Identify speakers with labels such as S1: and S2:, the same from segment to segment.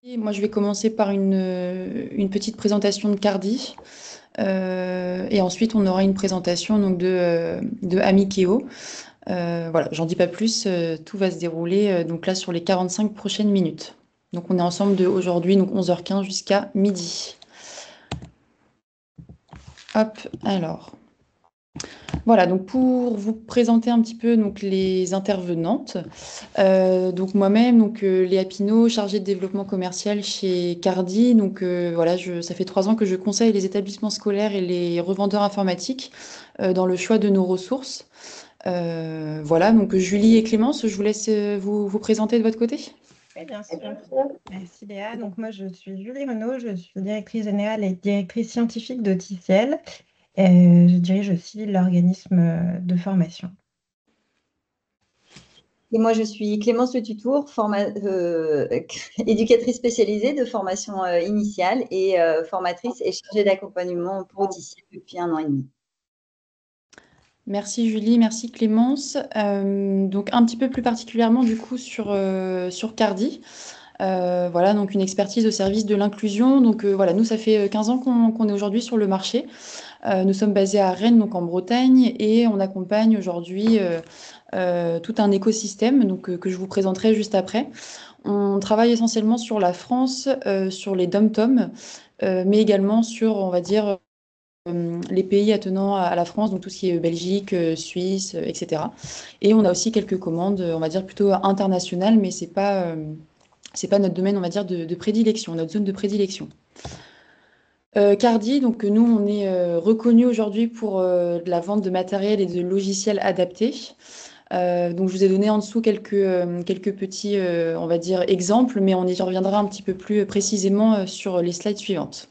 S1: Moi, je vais commencer par une petite présentation de Cardi. Et ensuite, on aura une présentation donc, de Amikeo. Voilà, j'en dis pas plus. Tout va se dérouler donc là sur les 45 prochaines minutes. Donc, on est ensemble de aujourd'hui, donc 11h15 jusqu'à midi. Hop, alors. Voilà, donc pour vous présenter un petit peu donc, les intervenantes. Donc moi-même, Léa Pinault, chargée de développement commercial chez Cardi. Donc voilà, ça fait 3 ans que je conseille les établissements scolaires et les revendeurs informatiques dans le choix de nos ressources. Voilà, donc Julie et Clémence, je vous laisse vous présenter de votre côté.
S2: Oui, bien sûr. Merci Léa. Donc moi, je suis Julie Renaud, je suis directrice générale et directrice scientifique de TCL. Je dirige aussi l'organisme de formation.
S3: Et moi, je suis Clémence Le Tutour, éducatrice spécialisée de formation initiale et formatrice et chargée d'accompagnement pour TCL depuis 1 an et demi.
S1: Merci Julie, merci Clémence. Donc un petit peu plus particulièrement du coup sur Cardi. Voilà, donc une expertise au service de l'inclusion. Donc voilà, nous, ça fait 15 ans qu'on est aujourd'hui sur le marché. Nous sommes basés à Rennes, donc en Bretagne, et on accompagne aujourd'hui tout un écosystème donc, que je vous présenterai juste après. On travaille essentiellement sur la France, sur les dom-tom, mais également sur, on va dire, les pays attenants à la France, donc tout ce qui est Belgique, Suisse, etc. Et on a aussi quelques commandes, on va dire plutôt internationales, mais c'est pas notre domaine, on va dire, de prédilection, notre zone de prédilection. Cardi, donc nous, on est reconnu aujourd'hui pour de la vente de matériel et de logiciels adaptés. Donc je vous ai donné en dessous quelques petits, on va dire, exemples, mais on y reviendra un petit peu plus précisément sur les slides suivantes.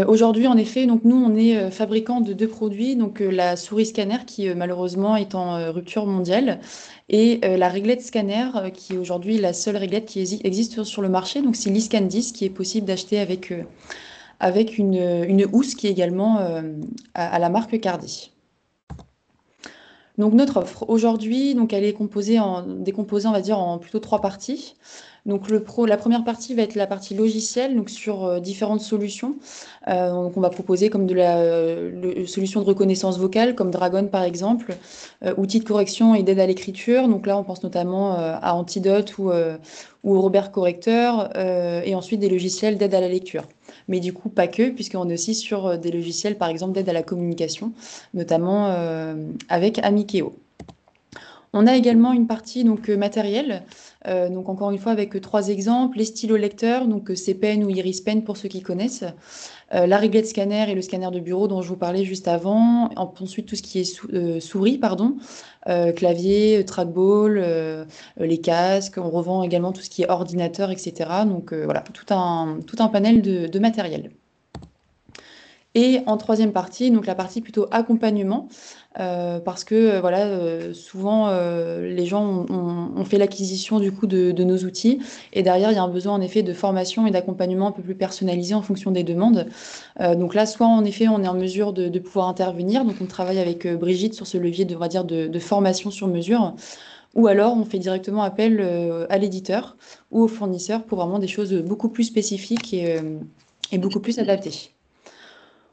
S1: Aujourd'hui, en effet, donc nous, on est fabricant de 2 produits, donc la souris scanner qui malheureusement est en rupture mondiale et la réglette scanner qui est aujourd'hui la seule réglette qui existe sur le marché. Donc c'est l'eScan 10 qui est possible d'acheter avec une housse qui est également à la marque Cardi. Donc notre offre aujourd'hui, donc elle est décomposée, on va dire, en plutôt 3 parties. Donc la première partie va être la partie logicielle, donc sur différentes solutions. Donc on va proposer comme de la solution de reconnaissance vocale, comme Dragon par exemple, outils de correction et d'aide à l'écriture. Donc là, on pense notamment à Antidote ou au Robert Correcteur, et ensuite des logiciels d'aide à la lecture. Mais du coup, pas que, puisqu'on est aussi sur des logiciels, par exemple, d'aide à la communication, notamment avec Amikeo. On a également une partie donc matérielle, donc encore une fois avec 3 exemples, les stylos lecteurs, donc C-Pen ou Iris Pen pour ceux qui connaissent, la réglette scanner et le scanner de bureau dont je vous parlais juste avant, ensuite tout ce qui est souris, pardon, clavier, trackball, les casques, on revend également tout ce qui est ordinateur, etc. Donc voilà, tout un panel de matériel. Et en troisième partie, donc la partie plutôt accompagnement, parce que voilà, souvent les gens ont fait l'acquisition du coup de nos outils, et derrière il y a un besoin en effet de formation et d'accompagnement un peu plus personnalisé en fonction des demandes. Donc là, soit en effet on est en mesure de pouvoir intervenir, donc on travaille avec Brigitte sur ce levier on va dire de formation sur mesure, ou alors on fait directement appel à l'éditeur ou au fournisseur pour vraiment des choses beaucoup plus spécifiques et beaucoup plus adaptées.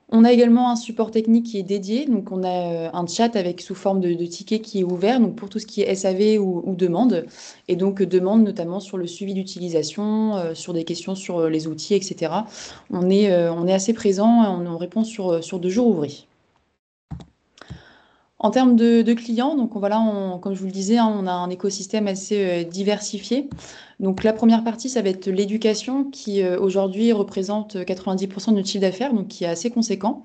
S1: On a également un support technique qui est dédié, donc on a un chat avec sous forme de ticket qui est ouvert, donc pour tout ce qui est SAV ou demande, et donc demande notamment sur le suivi d'utilisation, sur des questions sur les outils, etc. On est assez présent, on répond sur 2 jours ouvrés. En termes de clients, donc voilà, comme je vous le disais, hein, on a un écosystème assez diversifié. Donc la première partie, ça va être l'éducation qui aujourd'hui représente 90% de notre chiffre d'affaires, donc qui est assez conséquent.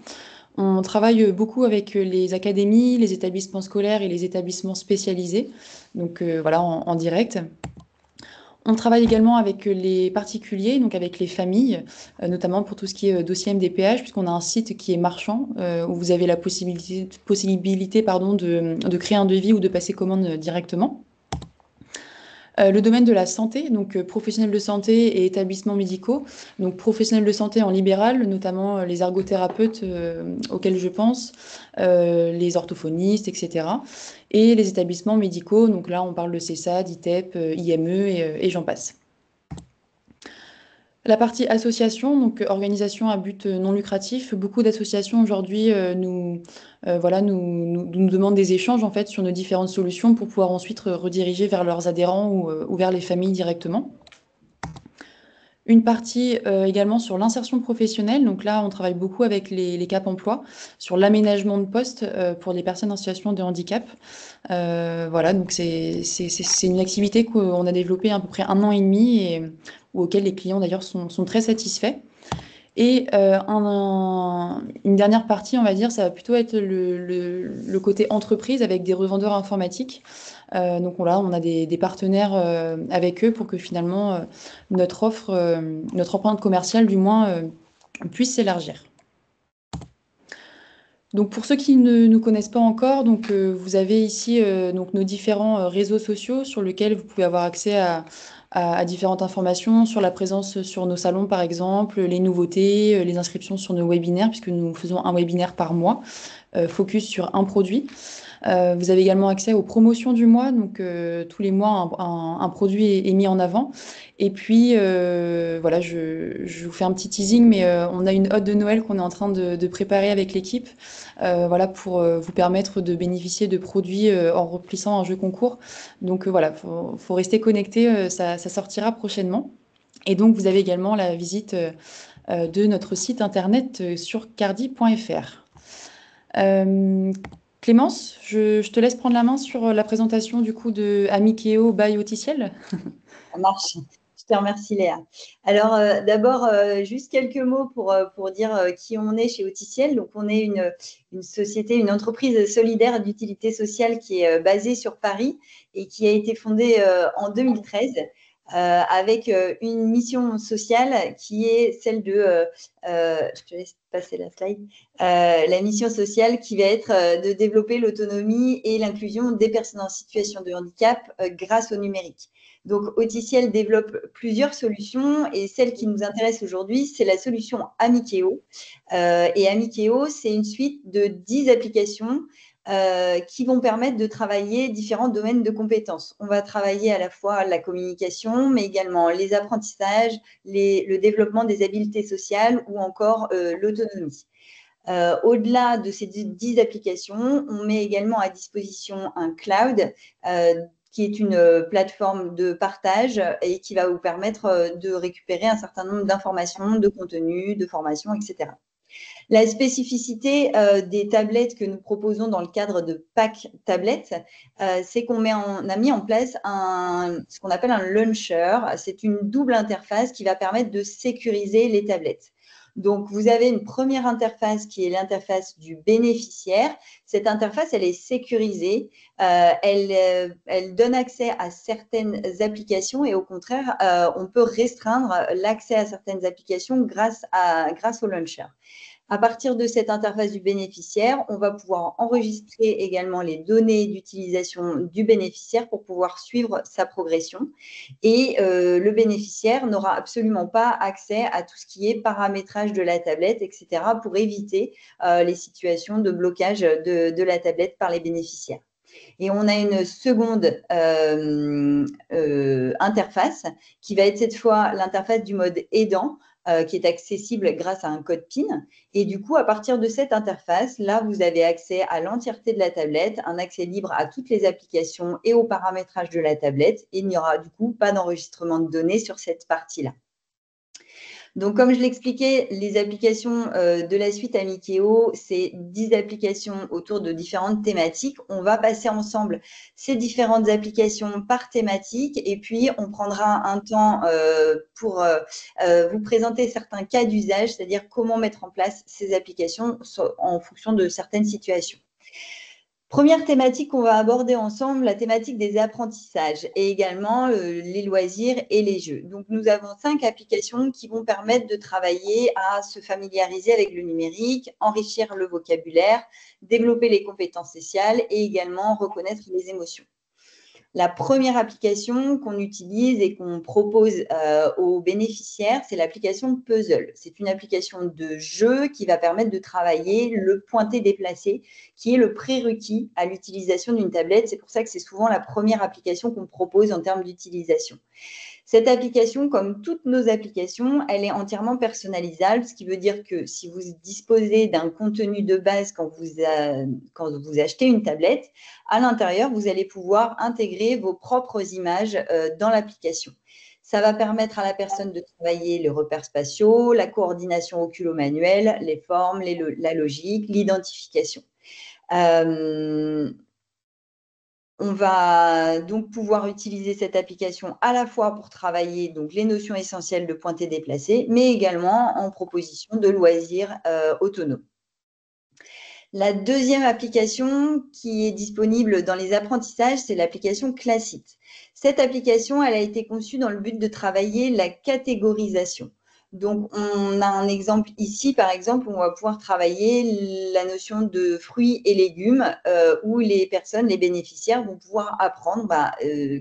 S1: On travaille beaucoup avec les académies, les établissements scolaires et les établissements spécialisés, donc voilà, en direct. On travaille également avec les particuliers, donc avec les familles, notamment pour tout ce qui est dossier MDPH, puisqu'on a un site qui est marchand, où vous avez la possibilité pardon, de créer un devis ou de passer commande directement. Le domaine de la santé, donc professionnels de santé et établissements médicaux. Donc professionnels de santé en libéral, notamment les ergothérapeutes auxquels je pense, les orthophonistes, etc. Et les établissements médicaux, donc là on parle de CESA, d'ITEP, IME et j'en passe. La partie association, donc organisation à but non lucratif, beaucoup d'associations aujourd'hui voilà, nous demandent des échanges en fait sur nos différentes solutions pour pouvoir ensuite rediriger vers leurs adhérents ou vers les familles directement. Une partie également sur l'insertion professionnelle. Donc là, on travaille beaucoup avec les Cap Emploi sur l'aménagement de postes pour les personnes en situation de handicap. Voilà, donc c'est une activité qu'on a développée à peu près 1 an et demi et auquel les clients d'ailleurs sont très satisfaits. Et une dernière partie, on va dire, ça va plutôt être le côté entreprise avec des revendeurs informatiques. Donc là, on a des partenaires avec eux pour que finalement notre offre, notre empreinte commerciale du moins, puisse s'élargir. Donc pour ceux qui ne nous connaissent pas encore, donc vous avez ici donc nos différents réseaux sociaux sur lesquels vous pouvez avoir accès à différentes informations sur la présence sur nos salons par exemple, les nouveautés, les inscriptions sur nos webinaires puisque nous faisons un webinaire par mois, focus sur un produit. Vous avez également accès aux promotions du mois, donc tous les mois un produit est mis en avant. Et puis voilà, je vous fais un petit teasing, mais on a une hotte de Noël qu'on est en train de préparer avec l'équipe, voilà, pour vous permettre de bénéficier de produits en remplissant un jeu concours. Donc voilà, faut rester connecté, ça sortira prochainement. Et donc vous avez également la visite de notre site internet sur cardi.fr. Clémence, je te laisse prendre la main sur la présentation du coup de Amikeo by Auticiel.
S3: Ça marche. Je te remercie, Léa. Alors, d'abord, juste quelques mots pour dire qui on est chez Auticiel. Donc, on est une société, une entreprise solidaire d'utilité sociale qui est basée sur Paris et qui a été fondée en 2013 avec une mission sociale qui est celle de, je te laisse passer la slide, la mission sociale qui va être de développer l'autonomie et l'inclusion des personnes en situation de handicap grâce au numérique. Donc, Auticiel développe plusieurs solutions et celle qui nous intéresse aujourd'hui, c'est la solution Amikeo. Et Amikeo, c'est une suite de 10 applications qui vont permettre de travailler différents domaines de compétences. On va travailler à la fois la communication, mais également les apprentissages, le développement des habiletés sociales ou encore l'autonomie. Au-delà de ces 10 applications, on met également à disposition un cloud qui est une plateforme de partage et qui va vous permettre de récupérer un certain nombre d'informations, de contenus, de formations, etc. La spécificité des tablettes que nous proposons dans le cadre de Pack Tablettes, c'est qu'on a mis en place ce qu'on appelle un launcher. C'est une double interface qui va permettre de sécuriser les tablettes. Donc, vous avez une première interface qui est l'interface du bénéficiaire. Cette interface, elle est sécurisée. Elle donne accès à certaines applications et au contraire, on peut restreindre l'accès à certaines applications grâce au launcher. À partir de cette interface du bénéficiaire, on va pouvoir enregistrer également les données d'utilisation du bénéficiaire pour pouvoir suivre sa progression. Et le bénéficiaire n'aura absolument pas accès à tout ce qui est paramétrage de la tablette, etc., pour éviter les situations de blocage de la tablette par les bénéficiaires. Et on a une seconde interface qui va être cette fois l'interface du mode aidant, qui est accessible grâce à un code PIN. Et du coup, à partir de cette interface, là, vous avez accès à l'entièreté de la tablette, un accès libre à toutes les applications et au paramétrage de la tablette. Et il n'y aura du coup pas d'enregistrement de données sur cette partie-là. Donc, comme je l'expliquais, les applications de la suite Amikeo, c'est 10 applications autour de différentes thématiques. On va passer ensemble ces différentes applications par thématique et puis on prendra un temps pour vous présenter certains cas d'usage, c'est-à-dire comment mettre en place ces applications en fonction de certaines situations. Première thématique qu'on va aborder ensemble, la thématique des apprentissages et également les loisirs et les jeux. Donc, nous avons 5 applications qui vont permettre de travailler à se familiariser avec le numérique, enrichir le vocabulaire, développer les compétences sociales et également reconnaître les émotions. La première application qu'on utilise et qu'on propose aux bénéficiaires, c'est l'application Puzzle. C'est une application de jeu qui va permettre de travailler le pointé déplacé, qui est le prérequis à l'utilisation d'une tablette. C'est pour ça que c'est souvent la première application qu'on propose en termes d'utilisation. Cette application, comme toutes nos applications, elle est entièrement personnalisable, ce qui veut dire que si vous disposez d'un contenu de base quand vous achetez une tablette, à l'intérieur, vous allez pouvoir intégrer vos propres images dans l'application. Ça va permettre à la personne de travailler les repères spatiaux, la coordination oculo-manuelle, les formes, la logique, l'identification. On va donc pouvoir utiliser cette application à la fois pour travailler donc, les notions essentielles de pointer déplacé, mais également en proposition de loisirs autonomes. La deuxième application qui est disponible dans les apprentissages, c'est l'application Classit. Cette application, elle a été conçue dans le but de travailler la catégorisation. Donc, on a un exemple ici, par exemple, où on va pouvoir travailler la notion de fruits et légumes, où les personnes, les bénéficiaires vont pouvoir apprendre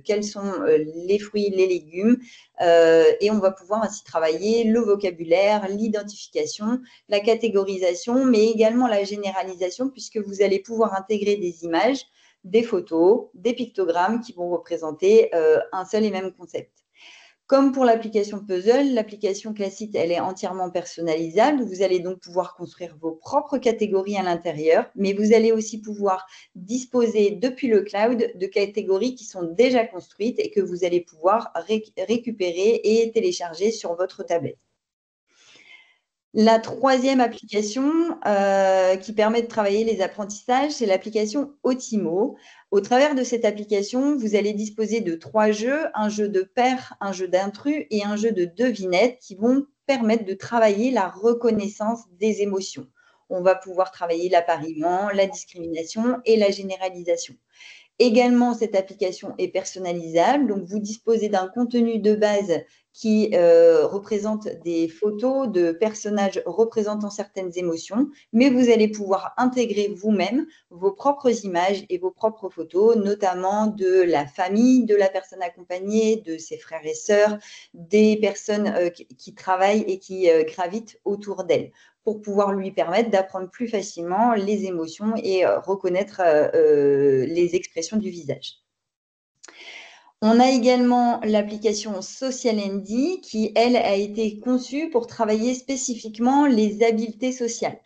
S3: quels sont les fruits, les légumes, et on va pouvoir ainsi travailler le vocabulaire, l'identification, la catégorisation, mais également la généralisation, puisque vous allez pouvoir intégrer des images, des photos, des pictogrammes qui vont représenter un seul et même concept. Comme pour l'application Puzzle, l'application Classit, elle est entièrement personnalisable. Vous allez donc pouvoir construire vos propres catégories à l'intérieur, mais vous allez aussi pouvoir disposer depuis le cloud de catégories qui sont déjà construites et que vous allez pouvoir récupérer et télécharger sur votre tablette. La troisième application qui permet de travailler les apprentissages, c'est l'application Otimo. Au travers de cette application, vous allez disposer de 3 jeux, un jeu de paires, un jeu d'intrus et un jeu de devinettes qui vont permettre de travailler la reconnaissance des émotions. On va pouvoir travailler l'appariement, la discrimination et la généralisation. Également, cette application est personnalisable, donc vous disposez d'un contenu de base qui représente des photos de personnages représentant certaines émotions, mais vous allez pouvoir intégrer vous-même vos propres images et vos propres photos, notamment de la famille de la personne accompagnée, de ses frères et sœurs, des personnes qui travaillent et qui gravitent autour d'elle, pour pouvoir lui permettre d'apprendre plus facilement les émotions et reconnaître les expressions du visage. On a également l'application Social Andy qui, elle, a été conçue pour travailler spécifiquement les habiletés sociales.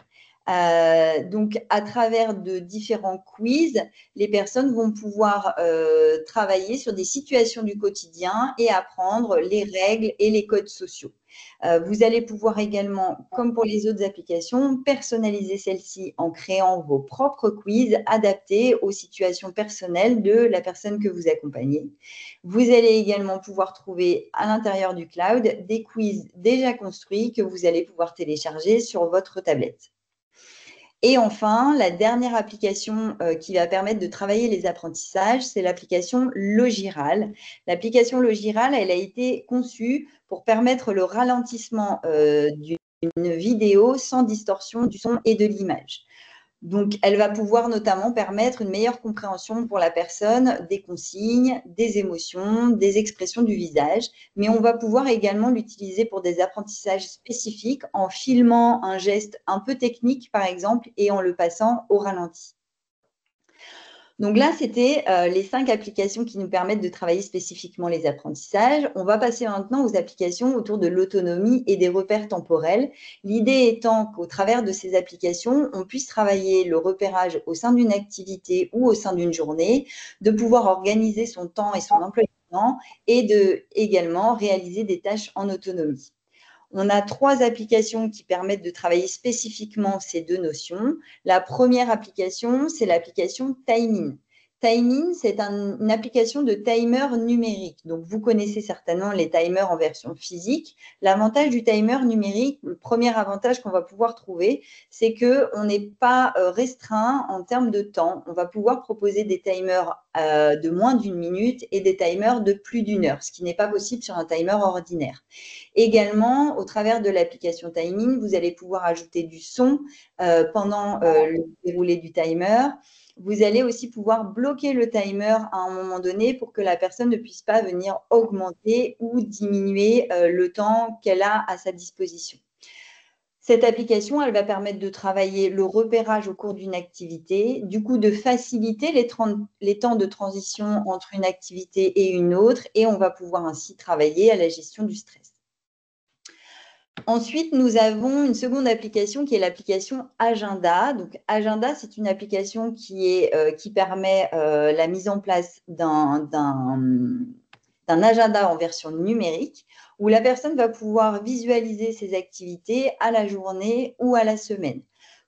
S3: Donc, à travers de différents quiz, les personnes vont pouvoir travailler sur des situations du quotidien et apprendre les règles et les codes sociaux. Vous allez pouvoir également, comme pour les autres applications, personnaliser celle-ci en créant vos propres quiz adaptés aux situations personnelles de la personne que vous accompagnez. Vous allez également pouvoir trouver à l'intérieur du cloud des quiz déjà construits que vous allez pouvoir télécharger sur votre tablette. Et enfin, la dernière application qui va permettre de travailler les apprentissages, c'est l'application Logiral. L'application Logiral, elle a été conçue pour permettre le ralentissement d'une vidéo sans distorsion du son et de l'image. Donc, elle va pouvoir notamment permettre une meilleure compréhension pour la personne des consignes, des émotions, des expressions du visage, mais on va pouvoir également l'utiliser pour des apprentissages spécifiques en filmant un geste un peu technique, par exemple, et en le passant au ralenti. Donc là, c'était les 5 applications qui nous permettent de travailler spécifiquement les apprentissages. On va passer maintenant aux applications autour de l'autonomie et des repères temporels. L'idée étant qu'au travers de ces applications, on puisse travailler le repérage au sein d'une activité ou au sein d'une journée, de pouvoir organiser son temps et son emploi du temps et de également réaliser des tâches en autonomie. On a 3 applications qui permettent de travailler spécifiquement ces 2 notions. La première application, c'est l'application Timing. Timing, c'est une application de timer numérique. Donc, vous connaissez certainement les timers en version physique. L'avantage du timer numérique, le premier avantage qu'on va pouvoir trouver, c'est qu'on n'est pas restreint en termes de temps. On va pouvoir proposer des timers de moins d'1 minute et des timers de plus d'1 heure, ce qui n'est pas possible sur un timer ordinaire. Également, au travers de l'application Timing, vous allez pouvoir ajouter du son pendant le déroulé du timer. Vous allez aussi pouvoir bloquer le timer à un moment donné pour que la personne ne puisse pas venir augmenter ou diminuer le temps qu'elle a à sa disposition. Cette application, elle va permettre de travailler le repérage au cours d'une activité, du coup de faciliter les temps de transition entre une activité et une autre, et on va pouvoir ainsi travailler à la gestion du stress. Ensuite, nous avons une seconde application qui est l'application Agenda. Donc, Agenda, c'est une application qui permet la mise en place d'un agenda en version numérique où la personne va pouvoir visualiser ses activités à la journée ou à la semaine.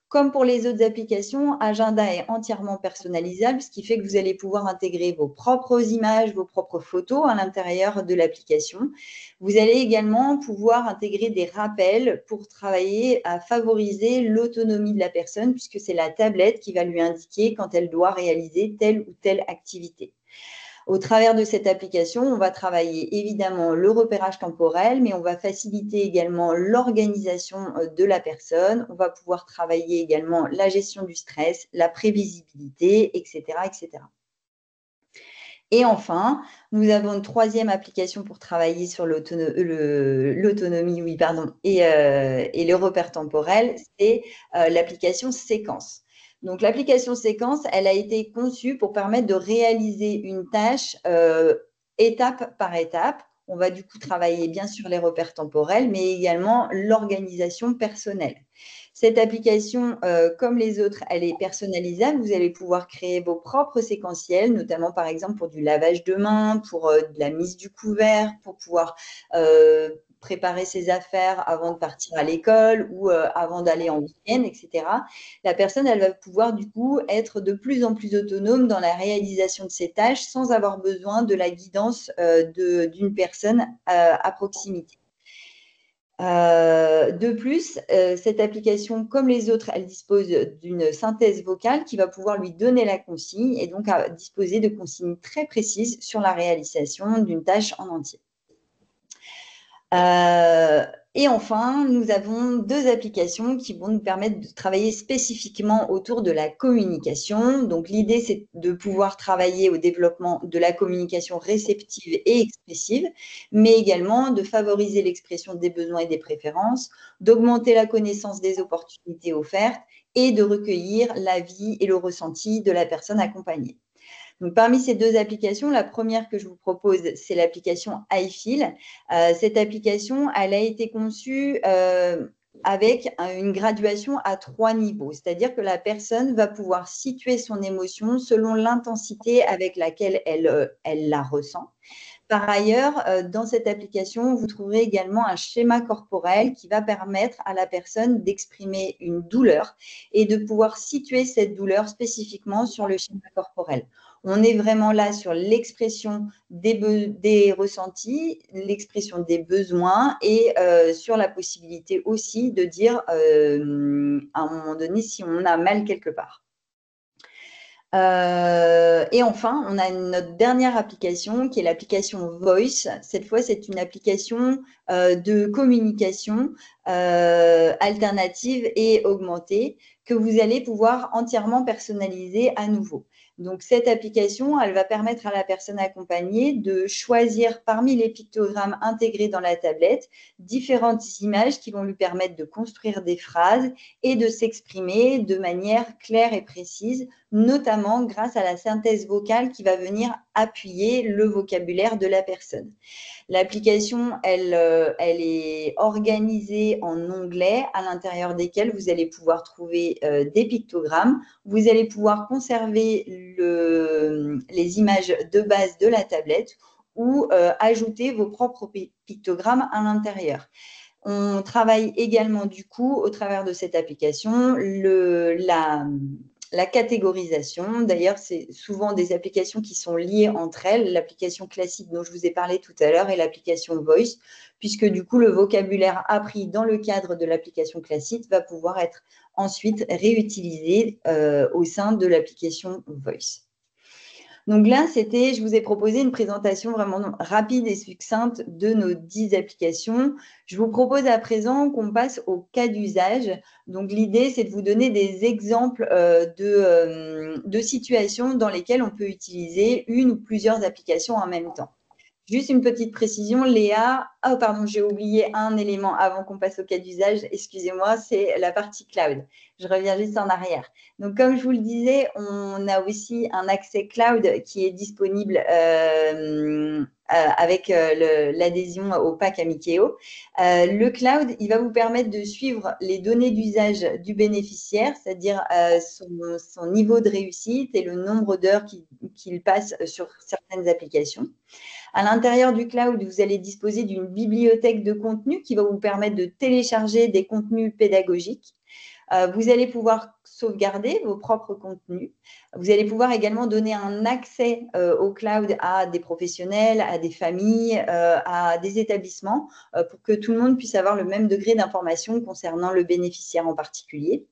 S3: Comme pour les autres applications, Agenda est entièrement personnalisable, ce qui fait que vous allez pouvoir intégrer vos propres images, vos propres photos à l'intérieur de l'application. Vous allez également pouvoir intégrer des rappels pour travailler à favoriser l'autonomie de la personne, puisque c'est la tablette qui va lui indiquer quand elle doit réaliser telle ou telle activité. Au travers de cette application, on va travailler évidemment le repérage temporel, mais on va faciliter également l'organisation de la personne. On va pouvoir travailler également la gestion du stress, la prévisibilité, etc., etc. Et enfin, nous avons une troisième application pour travailler sur l'autonomie, et le repère temporel, c'est l'application Séquence. Donc, l'application Séquence, elle a été conçue pour permettre de réaliser une tâche étape par étape. On va du coup travailler bien sûr les repères temporels, mais également l'organisation personnelle. Cette application, comme les autres, elle est personnalisable. Vous allez pouvoir créer vos propres séquentiels, notamment par exemple pour du lavage de mains, pour de la mise du couvert, pour pouvoir préparer ses affaires avant de partir à l'école ou avant d'aller en week-end, etc. La personne, elle va pouvoir du coup être de plus en plus autonome dans la réalisation de ses tâches sans avoir besoin de la guidance d'une personne à proximité. De plus, cette application, comme les autres, elle dispose d'une synthèse vocale qui va pouvoir lui donner la consigne et donc disposer de consignes très précises sur la réalisation d'une tâche en entier. Et enfin, nous avons deux applications qui vont nous permettre de travailler spécifiquement autour de la communication. Donc, l'idée, c'est de pouvoir travailler au développement de la communication réceptive et expressive, mais également de favoriser l'expression des besoins et des préférences, d'augmenter la connaissance des opportunités offertes et de recueillir l'avis et le ressenti de la personne accompagnée. Donc, parmi ces deux applications, la première que je vous propose, c'est l'application iFeel. Cette application, elle a été conçue avec une graduation à 3 niveaux, c'est-à-dire que la personne va pouvoir situer son émotion selon l'intensité avec laquelle elle la ressent. Par ailleurs, dans cette application, vous trouverez également un schéma corporel qui va permettre à la personne d'exprimer une douleur et de pouvoir situer cette douleur spécifiquement sur le schéma corporel. On est vraiment là sur l'expression des ressentis, l'expression des besoins et sur la possibilité aussi de dire à un moment donné si on a mal quelque part. Et enfin, on a notre dernière application qui est l'application Voice. Cette fois, c'est une application de communication alternative et augmentée que vous allez pouvoir entièrement personnaliser à nouveau. Donc, cette application, elle va permettre à la personne accompagnée de choisir parmi les pictogrammes intégrés dans la tablette différentes images qui vont lui permettre de construire des phrases et de s'exprimer de manière claire et précise, notamment grâce à la synthèse vocale qui va venir appuyer le vocabulaire de la personne. L'application, elle est organisée en onglets à l'intérieur desquels vous allez pouvoir trouver des pictogrammes. Vous allez pouvoir conserver les images de base de la tablette ou ajouter vos propres pictogrammes à l'intérieur. On travaille également du coup au travers de cette application la catégorisation. D'ailleurs, c'est souvent des applications qui sont liées entre elles, l'application classique dont je vous ai parlé tout à l'heure et l'application Voice, puisque du coup, le vocabulaire appris dans le cadre de l'application classique va pouvoir être ensuite réutilisé au sein de l'application Voice. Donc là, je vous ai proposé une présentation vraiment rapide et succincte de nos 10 applications. Je vous propose à présent qu'on passe au cas d'usage. Donc l'idée, c'est de vous donner des exemples de situations dans lesquelles on peut utiliser une ou plusieurs applications en même temps. Juste une petite précision, Léa. Oh, pardon, j'ai oublié un élément avant qu'on passe au cas d'usage. Excusez-moi, c'est la partie cloud. Je reviens juste en arrière. Donc, comme je vous le disais, on a aussi un accès cloud qui est disponible avec l'adhésion au pack Amikeo. Le cloud, il va vous permettre de suivre les données d'usage du bénéficiaire, c'est-à-dire son niveau de réussite et le nombre d'heures qu'il passe sur certaines applications. À l'intérieur du cloud, vous allez disposer d'une bibliothèque de contenu qui va vous permettre de télécharger des contenus pédagogiques. Vous allez pouvoir sauvegarder vos propres contenus. Vous allez pouvoir également donner un accès au cloud à des professionnels, à des familles, à des établissements pour que tout le monde puisse avoir le même degré d'information concernant le bénéficiaire en particulier.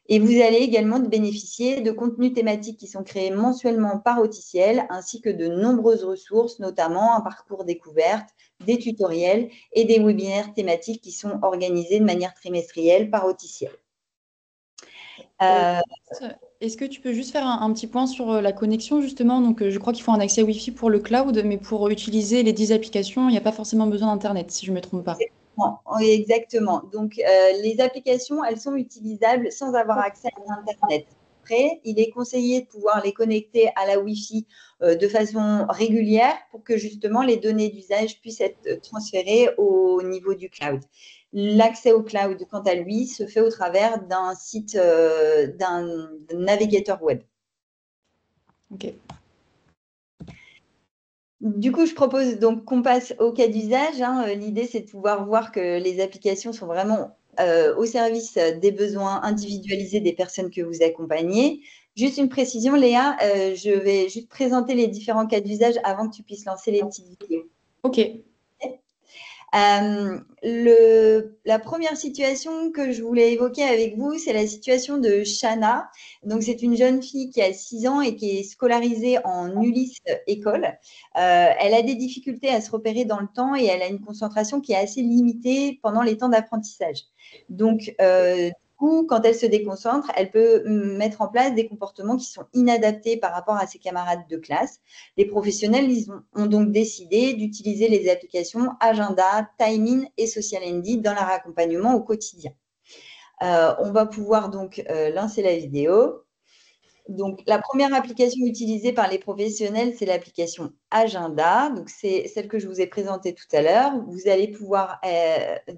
S3: Et vous allez également bénéficier de contenus thématiques qui sont créés mensuellement par Auticiel, ainsi que de nombreuses ressources, notamment un parcours découverte, des tutoriels et des webinaires thématiques qui sont organisés de manière trimestrielle par Auticiel.
S1: Est-ce que tu peux juste faire un petit point sur la connexion, justement? Donc, je crois qu'il faut un accès Wi-Fi pour le cloud, mais pour utiliser les 10 applications, il n'y a pas forcément besoin d'Internet, si je ne me trompe pas.
S3: Oui, exactement. Donc, les applications, elles sont utilisables sans avoir accès à Internet. Après, il est conseillé de pouvoir les connecter à la Wi-Fi de façon régulière pour que justement les données d'usage puissent être transférées au niveau du cloud. L'accès au cloud, quant à lui, se fait au travers d'un site, d'un navigateur web.
S1: Ok.
S3: Du coup, je propose donc qu'on passe au cas d'usage. L'idée, c'est de pouvoir voir que les applications sont vraiment au service des besoins individualisés des personnes que vous accompagnez. Juste une précision, Léa, je vais juste présenter les différents cas d'usage avant que tu puisses lancer les petites vidéos.
S1: Ok.
S3: La première situation que je voulais évoquer avec vous, c'est la situation de Shana. Donc, c'est une jeune fille qui a 6 ans et qui est scolarisée en Ulysse école. Elle a des difficultés à se repérer dans le temps et elle a une concentration qui est assez limitée pendant les temps d'apprentissage. Donc, du coup, quand elle se déconcentre, elle peut mettre en place des comportements qui sont inadaptés par rapport à ses camarades de classe. Les professionnels ont donc décidé d'utiliser les applications Agenda, Timing et Social ND dans leur accompagnement au quotidien. On va pouvoir donc lancer la vidéo. Donc, la première application utilisée par les professionnels, c'est l'application Agenda. Donc, c'est celle que je vous ai présentée tout à l'heure. Vous allez pouvoir,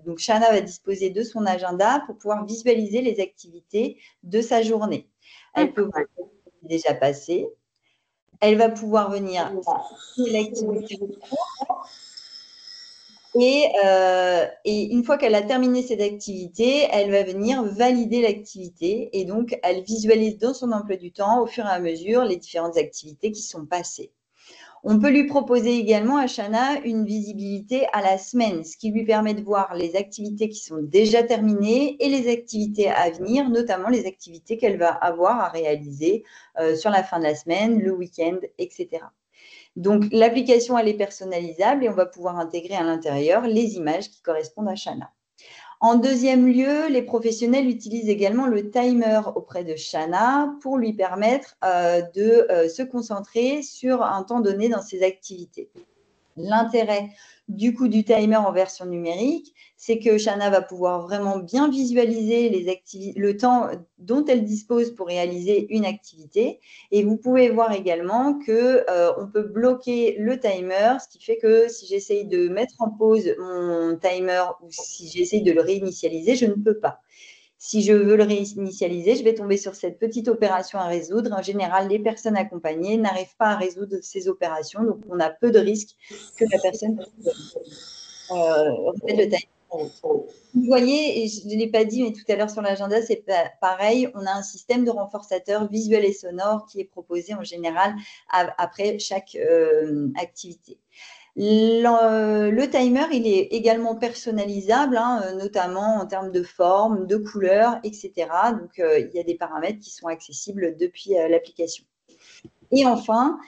S3: donc Shana va disposer de son agenda pour pouvoir visualiser les activités de sa journée. Elle peut voir ce qui est déjà passé. Elle va pouvoir venir l'activité et une fois qu'elle a terminé cette activité, elle va venir valider l'activité et donc elle visualise dans son emploi du temps au fur et à mesure les différentes activités qui sont passées. On peut lui proposer également à Shana une visibilité à la semaine, ce qui lui permet de voir les activités qui sont déjà terminées et les activités à venir, notamment les activités qu'elle va avoir à réaliser sur la fin de la semaine, le week-end, etc. Donc, l'application, elle est personnalisable et on va pouvoir intégrer à l'intérieur les images qui correspondent à Shana. En deuxième lieu, les professionnels utilisent également le timer auprès de Shana pour lui permettre de se concentrer sur un temps donné dans ses activités. L'intérêt du coup du timer en version numérique, c'est que Shana va pouvoir vraiment bien visualiser le temps dont elle dispose pour réaliser une activité. Et vous pouvez voir également qu'on peut bloquer le timer, ce qui fait que si j'essaye de mettre en pause mon timer ou si j'essaye de le réinitialiser, je ne peux pas. Si je veux le réinitialiser, je vais tomber sur cette petite opération à résoudre. En général, les personnes accompagnées n'arrivent pas à résoudre ces opérations, donc on a peu de risques que la personne remette le timer. Vous voyez, et je ne l'ai pas dit, mais tout à l'heure sur l'agenda, c'est pareil. On a un système de renforçateur visuel et sonore qui est proposé en général après chaque activité. Le timer, il est également personnalisable, notamment en termes de forme, de couleur, etc. Donc, il y a des paramètres qui sont accessibles depuis l'application. Et enfin,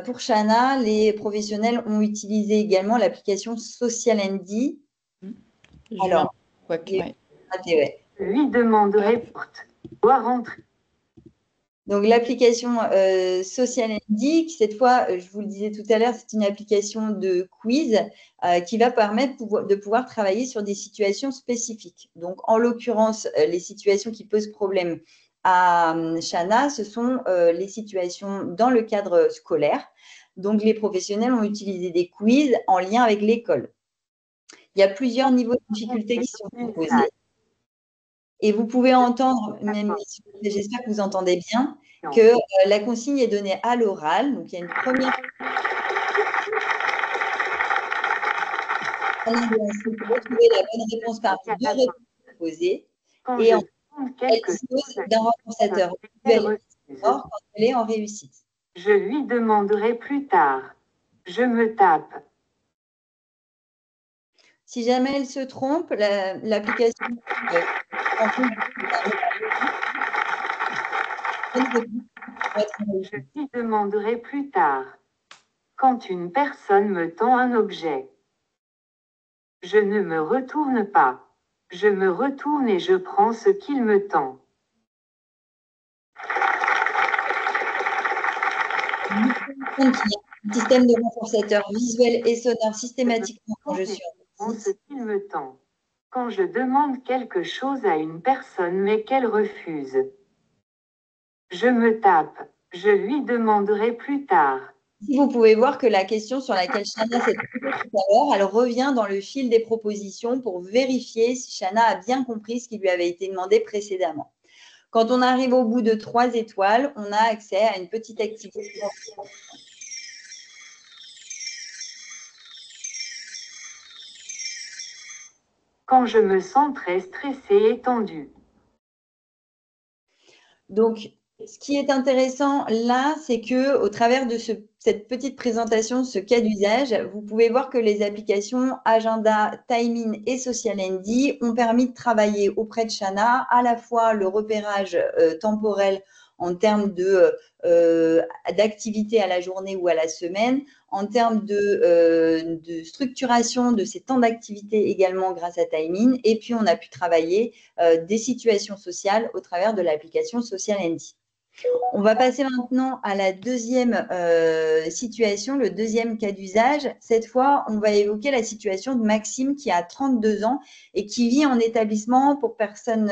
S3: pour Shana, les professionnels ont utilisé également l'application Social ND. Alors,
S1: ouais.
S3: 8 demandes réponses doit rentrer. Donc, l'application Social ND, cette fois, je vous le disais tout à l'heure, c'est une application de quiz qui va permettre de pouvoir travailler sur des situations spécifiques. Donc, en l'occurrence, les situations qui posent problème à Shana, ce sont les situations dans le cadre scolaire. Donc, les professionnels ont utilisé des quiz en lien avec l'école. Il y a plusieurs niveaux de difficulté qui sont proposés. Et vous pouvez entendre, même j'espère que vous entendez bien, que la consigne est donnée à l'oral. Donc, il y a une première. Vous pouvez retrouver la bonne réponse parmi deux réponses proposées. Et ensuite, elle dispose d'un renforçateur visuel quand elle est en réussite.
S4: Je lui demanderai plus tard. Je me tape.
S3: Si jamais elle se trompe, l'application
S4: Je lui demanderai plus tard. Quand une personne me tend un objet, je ne me retourne pas. Je me retourne et je prends ce qu'il me tend.
S3: Un système de renforçateur visuel et sonore systématiquement quand je suis en
S4: ce qu'il me tend. Quand je demande quelque chose à une personne mais qu'elle refuse, je me tape. Je lui demanderai plus tard.
S3: Si vous pouvez voir que la question sur laquelle Shana s'est trompée tout à l'heure, elle revient dans le fil des propositions pour vérifier si Shana a bien compris ce qui lui avait été demandé précédemment. Quand on arrive au bout de 3 étoiles, on a accès à une petite activité.
S4: Quand je me sens très stressée et tendue.
S3: Donc, ce qui est intéressant là, c'est que au travers de cette petite présentation, ce cas d'usage, vous pouvez voir que les applications Agenda, Timing et Social ND ont permis de travailler auprès de Shana à la fois le repérage temporel en termes d'activité à la journée ou à la semaine, en termes de structuration de ces temps d'activité également grâce à Timing, et puis on a pu travailler des situations sociales au travers de l'application Social ND. On va passer maintenant à la deuxième situation, le deuxième cas d'usage. Cette fois, on va évoquer la situation de Maxime qui a 32 ans et qui vit en établissement pour personnes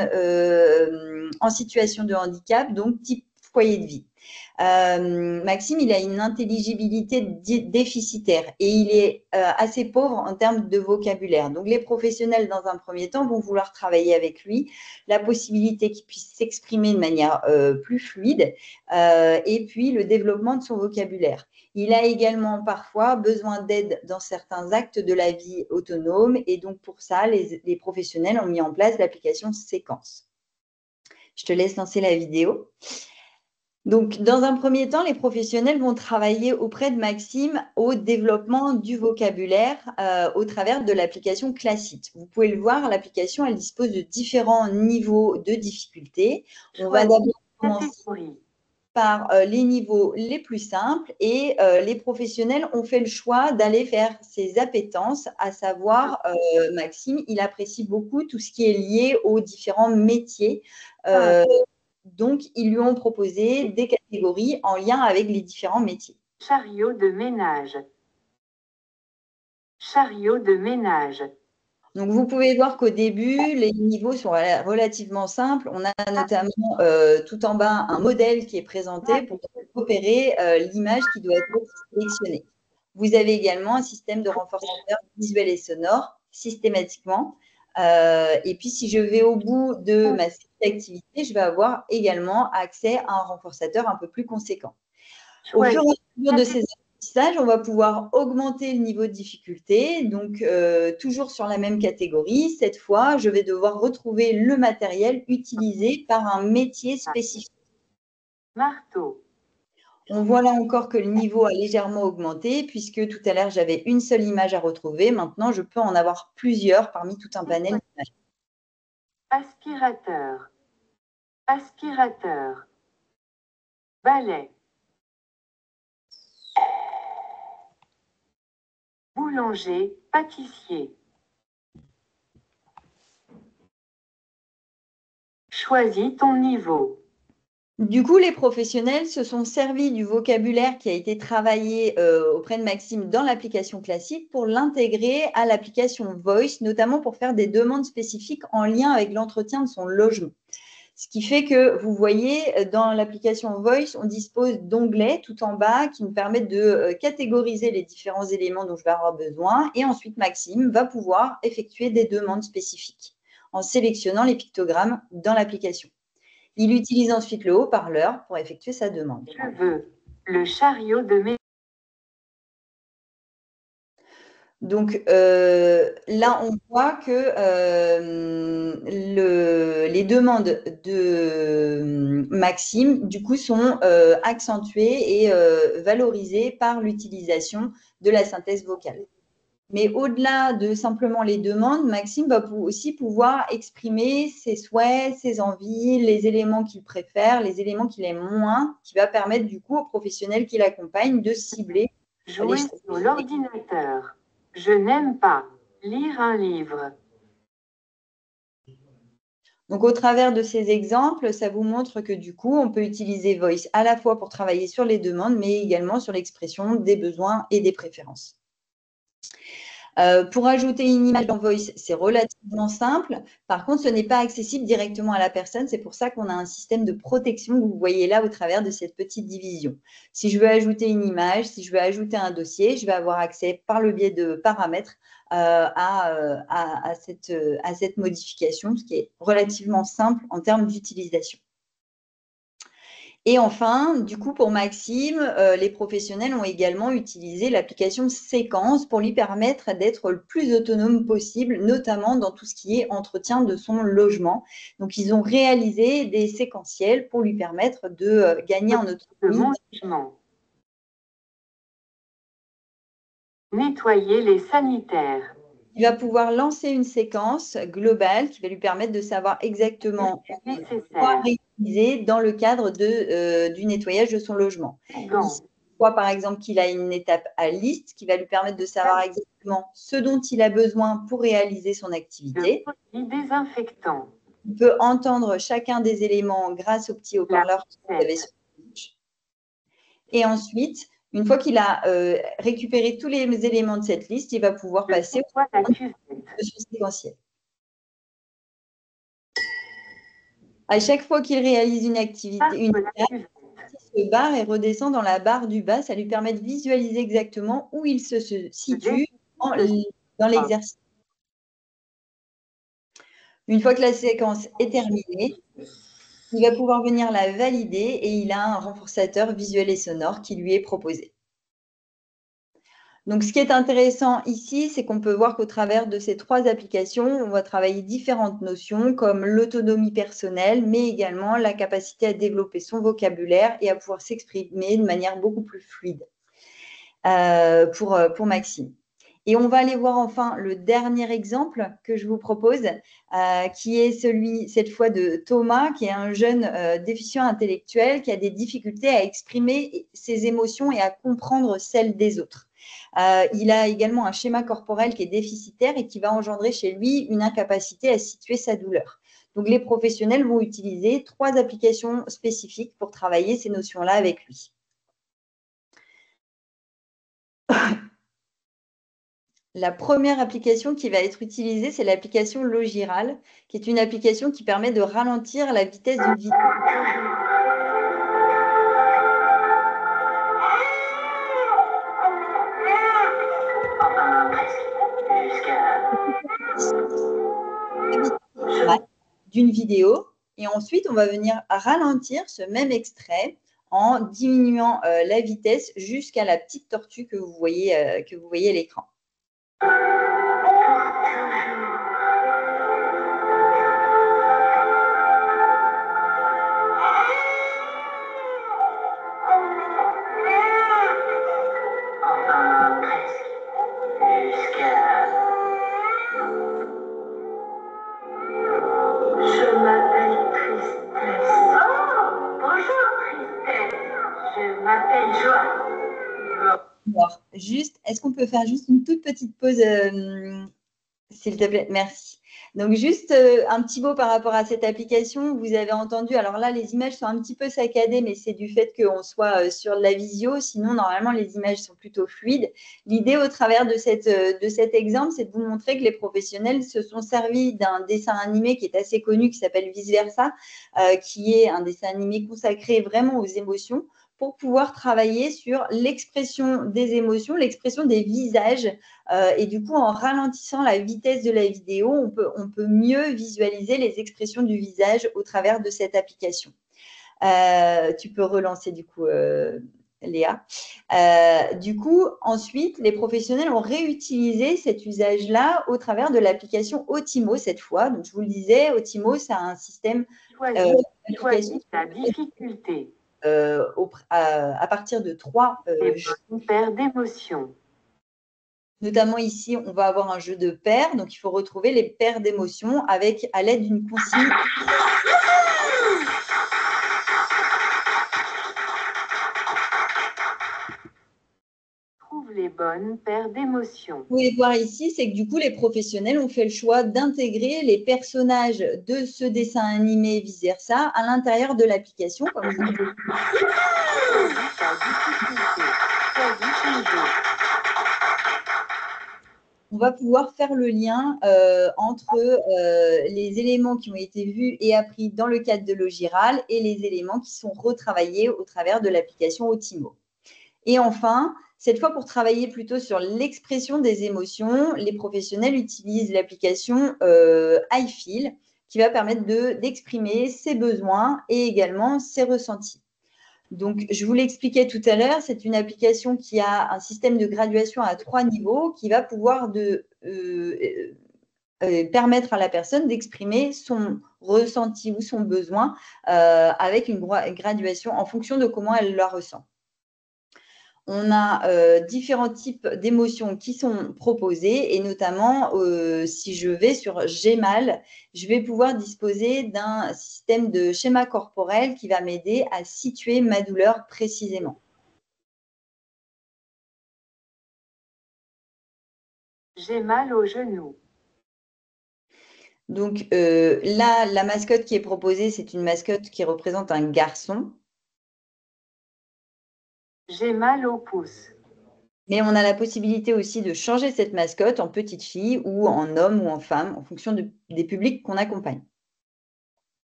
S3: en situation de handicap, donc type foyer de vie. Maxime, il a une intelligibilité déficitaire et il est assez pauvre en termes de vocabulaire. Donc, les professionnels, dans un premier temps, vont vouloir travailler avec lui, la possibilité qu'il puisse s'exprimer de manière plus fluide et puis le développement de son vocabulaire. Il a également parfois besoin d'aide dans certains actes de la vie autonome et donc pour ça, les professionnels ont mis en place l'application Séquence. Je te laisse lancer la vidéo. Donc, dans un premier temps, les professionnels vont travailler auprès de Maxime au développement du vocabulaire au travers de l'application Classite. Vous pouvez le voir, l'application, elle dispose de différents niveaux de difficulté. On va d'abord commencer par les niveaux les plus simples et les professionnels ont fait le choix d'aller faire ses appétences, à savoir, Maxime, il apprécie beaucoup tout ce qui est lié aux différents métiers. Donc, ils lui ont proposé des catégories en lien avec les différents métiers.
S4: Chariot de ménage. Chariot de ménage.
S3: Donc, vous pouvez voir qu'au début, les niveaux sont relativement simples. On a notamment tout en bas un modèle qui est présenté pour repérer l'image qui doit être sélectionnée. Vous avez également un système de renforçateur visuel et sonore systématiquement. Et puis, si je vais au bout de ma série d'activités, je vais avoir également accès à un renforçateur un peu plus conséquent. Au fur et à mesure de ces apprentissages, on va pouvoir augmenter le niveau de difficulté. Donc, toujours sur la même catégorie, cette fois, je vais devoir retrouver le matériel utilisé par un métier spécifique.
S4: Marteau.
S3: On voit là encore que le niveau a légèrement augmenté puisque tout à l'heure, j'avais une seule image à retrouver. Maintenant, je peux en avoir plusieurs parmi tout un panel d'images.
S4: Aspirateur. Aspirateur. Balai. Boulanger, pâtissier. Choisis ton niveau.
S3: Du coup, les professionnels se sont servis du vocabulaire qui a été travaillé auprès de Maxime dans l'application classique pour l'intégrer à l'application Voice, notamment pour faire des demandes spécifiques en lien avec l'entretien de son logement. Ce qui fait que vous voyez, dans l'application Voice, on dispose d'onglets tout en bas qui nous permettent de catégoriser les différents éléments dont je vais avoir besoin. Et ensuite, Maxime va pouvoir effectuer des demandes spécifiques en sélectionnant les pictogrammes dans l'application. Il utilise ensuite le haut-parleur pour effectuer sa demande.
S4: Je veux le chariot de mes...
S3: Donc là, on voit que les demandes de Maxime, du coup, sont accentuées et valorisées par l'utilisation de la synthèse vocale. Mais au-delà de simplement les demandes, Maxime va aussi pouvoir exprimer ses souhaits, ses envies, les éléments qu'il préfère, les éléments qu'il aime moins, qui va permettre du coup aux professionnels qui l'accompagnent de cibler.
S4: Jouer sur l'ordinateur. Je n'aime pas lire un livre.
S3: Donc, au travers de ces exemples, ça vous montre que du coup, on peut utiliser Voice à la fois pour travailler sur les demandes, mais également sur l'expression des besoins et des préférences. Pour ajouter une image dans Voice, c'est relativement simple. Par contre, ce n'est pas accessible directement à la personne. C'est pour ça qu'on a un système de protection que vous voyez là au travers de cette petite division. Si je veux ajouter une image, si je veux ajouter un dossier, je vais avoir accès par le biais de paramètres à cette modification, ce qui est relativement simple en termes d'utilisation. Et enfin, du coup, pour Maxime, les professionnels ont également utilisé l'application Séquence pour lui permettre d'être le plus autonome possible, notamment dans tout ce qui est entretien de son logement. Donc, ils ont réalisé des séquentiels pour lui permettre de gagner en autonomie.
S4: Nettoyer les sanitaires.
S3: Il va pouvoir lancer une séquence globale qui va lui permettre de savoir exactement quoi réaliser dans le cadre du nettoyage de son logement. Ici, on voit par exemple qu'il a une étape à liste qui va lui permettre de savoir exactement ce dont il a besoin pour réaliser son activité.
S4: Désinfectant.
S3: Il peut entendre chacun des éléments grâce au petit haut-parleur que vous avez sur la bouche. Et ensuite, une fois qu'il a récupéré tous les éléments de cette liste, il va pouvoir passer au séquentiel. À chaque fois qu'il réalise une activité, il se barre et redescend dans la barre du bas. Ça lui permet de visualiser exactement où il se situe dans l'exercice. Une fois que la séquence est terminée, il va pouvoir venir la valider et il a un renforçateur visuel et sonore qui lui est proposé. Donc, ce qui est intéressant ici, c'est qu'on peut voir qu'au travers de ces 3 applications, on va travailler différentes notions comme l'autonomie personnelle, mais également la capacité à développer son vocabulaire et à pouvoir s'exprimer de manière beaucoup plus fluide pour Maxime. Et on va aller voir enfin le dernier exemple que je vous propose, qui est celui, cette fois, de Thomas, qui est un jeune déficient intellectuel qui a des difficultés à exprimer ses émotions et à comprendre celles des autres. Il a également un schéma corporel qui est déficitaire et qui va engendrer chez lui une incapacité à situer sa douleur. Donc, les professionnels vont utiliser 3 applications spécifiques pour travailler ces notions-là avec lui. La première application qui va être utilisée, c'est l'application Logiral, qui est une application qui permet de ralentir la vitesse d'une vidéo. D'une vidéo. Et ensuite, on va venir ralentir ce même extrait en diminuant la vitesse jusqu'à la petite tortue que vous voyez à l'écran. Juste, est-ce qu'on peut faire juste une toute petite pause, s'il te plaît? Merci. Donc, juste un petit mot par rapport à cette application. Vous avez entendu, alors là, les images sont un petit peu saccadées, mais c'est du fait qu'on soit sur de la visio. Sinon, normalement, les images sont plutôt fluides. L'idée au travers de cet exemple, c'est de vous montrer que les professionnels se sont servis d'un dessin animé qui est assez connu, qui s'appelle Vice Versa, qui est un dessin animé consacré vraiment aux émotions, pour pouvoir travailler sur l'expression des émotions, l'expression des visages. Et du coup, en ralentissant la vitesse de la vidéo, on peut mieux visualiser les expressions du visage au travers de cette application. Tu peux relancer du coup, Léa. Du coup, ensuite, les professionnels ont réutilisé cet usage-là au travers de l'application Otimo cette fois. Donc, je vous le disais, Otimo, c'est un système
S4: Choisis ta difficulté.
S3: À partir de 3
S4: paires d'émotions.
S3: Notamment ici, on va avoir un jeu de paires. Donc, il faut retrouver les paires d'émotions à l'aide d'une consigne.
S4: Trouve les bonnes paires d'émotions.
S3: Vous pouvez voir ici, c'est que du coup, les professionnels ont fait le choix d'intégrer les personnages de ce dessin animé Vice Versa à l'intérieur de l'application. Comme je vous le on va pouvoir faire le lien entre les éléments qui ont été vus et appris dans le cadre de Logiral et les éléments qui sont retravaillés au travers de l'application Otimo. Et enfin, cette fois, pour travailler plutôt sur l'expression des émotions, les professionnels utilisent l'application iFeel qui va permettre d'exprimer ses besoins et également ses ressentis. Donc, je vous l'expliquais tout à l'heure, c'est une application qui a un système de graduation à 3 niveaux qui va pouvoir permettre à la personne d'exprimer son ressenti ou son besoin avec une graduation en fonction de comment elle la ressent. On a différents types d'émotions qui sont proposées et notamment, si je vais sur J'ai mal, je vais pouvoir disposer d'un système de schéma corporel qui va m'aider à situer ma douleur précisément.
S4: J'ai mal au genou.
S3: Donc là, la mascotte qui est proposée, c'est une mascotte qui représente un garçon.
S4: J'ai mal au pouce.
S3: Mais on a la possibilité aussi de changer cette mascotte en petite fille ou en homme ou en femme en fonction des publics qu'on accompagne.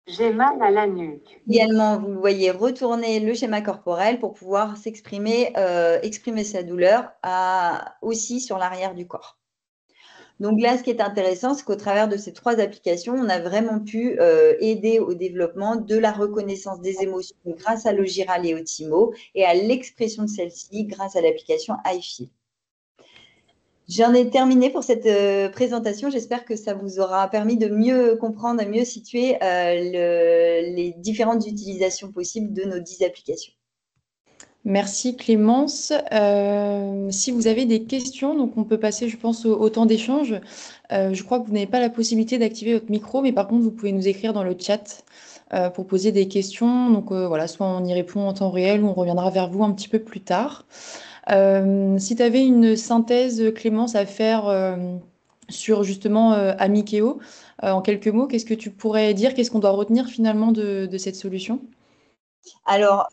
S4: J'ai mal à la nuque.
S3: Également, vous voyez retourner le schéma corporel pour pouvoir exprimer sa douleur aussi sur l'arrière du corps. Donc là, ce qui est intéressant, c'est qu'au travers de ces 3 applications, on a vraiment pu aider au développement de la reconnaissance des émotions grâce à Logiral et Otimo et à l'expression de celle-ci grâce à l'application iFeel. J'en ai terminé pour cette présentation. J'espère que ça vous aura permis de mieux comprendre et mieux situer les différentes utilisations possibles de nos 10 applications.
S1: Merci Clémence. Si vous avez des questions, donc on peut passer, je pense, au temps d'échange. Je crois que vous n'avez pas la possibilité d'activer votre micro, mais par contre, vous pouvez nous écrire dans le chat pour poser des questions. Donc voilà, soit on y répond en temps réel ou on reviendra vers vous un petit peu plus tard. Si tu avais une synthèse, Clémence, à faire sur justement Amikeo, en quelques mots, qu'est-ce que tu pourrais dire? Qu'est-ce qu'on doit retenir finalement de cette solution?
S3: Alors,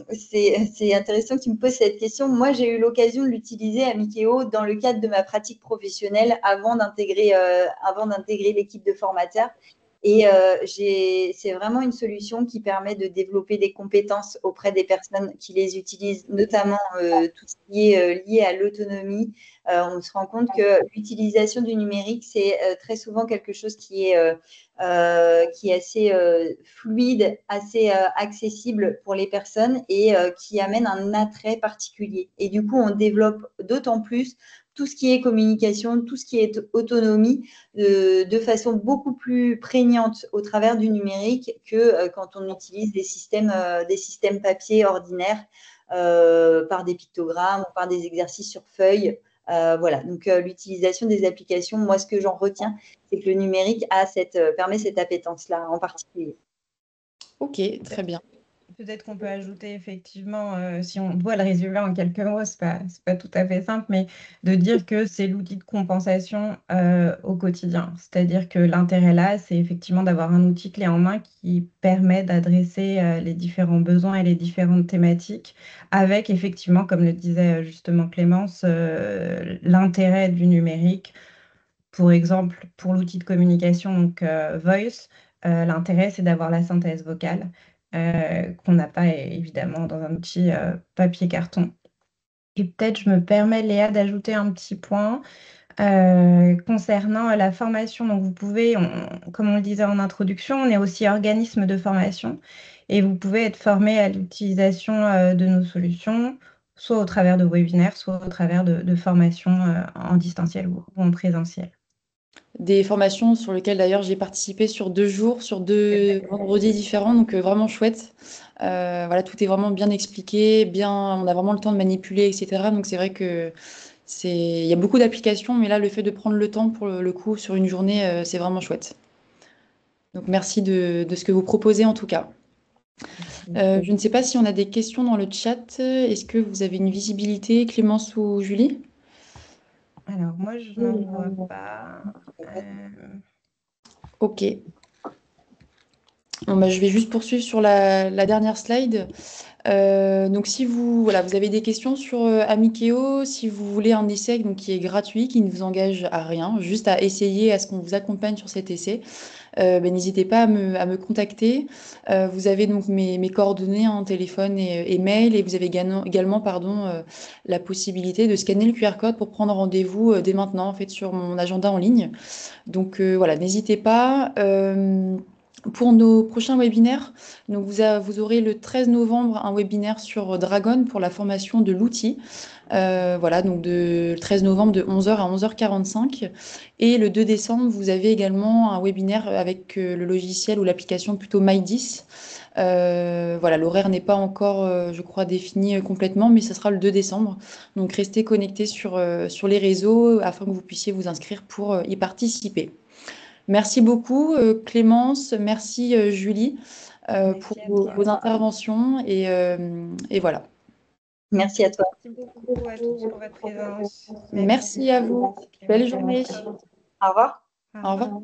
S3: c'est intéressant que tu me poses cette question. Moi, j'ai eu l'occasion de l'utiliser à Mikeo dans le cadre de ma pratique professionnelle avant d'intégrer l'équipe de formateurs. Et c'est vraiment une solution qui permet de développer des compétences auprès des personnes qui les utilisent, notamment tout ce qui est lié à l'autonomie. On se rend compte que l'utilisation du numérique, c'est très souvent quelque chose qui est assez fluide, assez accessible pour les personnes et qui amène un attrait particulier. Et du coup, on développe d'autant plus tout ce qui est communication, tout ce qui est autonomie de façon beaucoup plus prégnante au travers du numérique que quand on utilise des systèmes papier ordinaires par des pictogrammes ou par des exercices sur feuille. Voilà, donc l'utilisation des applications, moi ce que j'en retiens, c'est que le numérique permet cette appétence-là en particulier.
S1: Ok, très bien.
S2: Peut-être qu'on peut ajouter effectivement, si on doit le résumer en quelques mots, c'est pas tout à fait simple, mais de dire que c'est l'outil de compensation au quotidien. C'est-à-dire que l'intérêt là, c'est effectivement d'avoir un outil clé en main qui permet d'adresser les différents besoins et les différentes thématiques, avec effectivement, comme le disait justement Clémence, l'intérêt du numérique. Pour exemple, pour l'outil de communication, donc Voice, l'intérêt, c'est d'avoir la synthèse vocale qu'on n'a pas évidemment dans un outil papier-carton. Et peut-être je me permets, Léa, d'ajouter un petit point concernant la formation. Donc, vous pouvez, comme on le disait en introduction, on est aussi organisme de formation et vous pouvez être formé à l'utilisation de nos solutions, soit au travers de webinaires, soit au travers de formations en distanciel ou en présentiel.
S1: Des formations sur lesquelles d'ailleurs j'ai participé sur 2 jours, sur 2 vendredis différents, donc vraiment chouette. Voilà, tout est vraiment bien expliqué, bien, on a vraiment le temps de manipuler, etc. Donc c'est vrai que il y a beaucoup d'applications, mais là, le fait de prendre le temps pour le coup sur une journée, c'est vraiment chouette. Donc merci de ce que vous proposez en tout cas. Je ne sais pas si on a des questions dans le chat. Est-ce que vous avez une visibilité, Clémence ou Julie?
S2: Alors, moi, je n'en vois pas.
S1: Ok. Bon, bah, je vais juste poursuivre sur la dernière slide. Donc, si vous, voilà, vous avez des questions sur Amikeo, si vous voulez un essai donc, qui est gratuit, qui ne vous engage à rien, juste à essayer, à ce qu'on vous accompagne sur cet essai, ben, n'hésitez pas à me contacter. Vous avez donc mes coordonnées, hein, téléphone et mail, et vous avez également pardon, la possibilité de scanner le QR code pour prendre rendez-vous dès maintenant en fait, sur mon agenda en ligne. Donc voilà, n'hésitez pas. Pour nos prochains webinaires, donc vous aurez le 13 novembre un webinaire sur Dragon pour la formation de l'outil. Voilà, donc le 13 novembre de 11h à 11h45. Et le 2 décembre, vous avez également un webinaire avec le logiciel ou l'application plutôt My10. Voilà, l'horaire n'est pas encore, je crois, défini complètement, mais ce sera le 2 décembre. Donc restez connectés sur les réseaux afin que vous puissiez vous inscrire pour y participer. Merci beaucoup, Clémence. Merci, Julie, pour
S2: Merci à toi.
S1: vos interventions. Et voilà.
S3: Merci à toi.
S2: Merci beaucoup à tous pour votre présence.
S1: Merci à vous. Belle journée.
S3: Au revoir.
S1: Au revoir.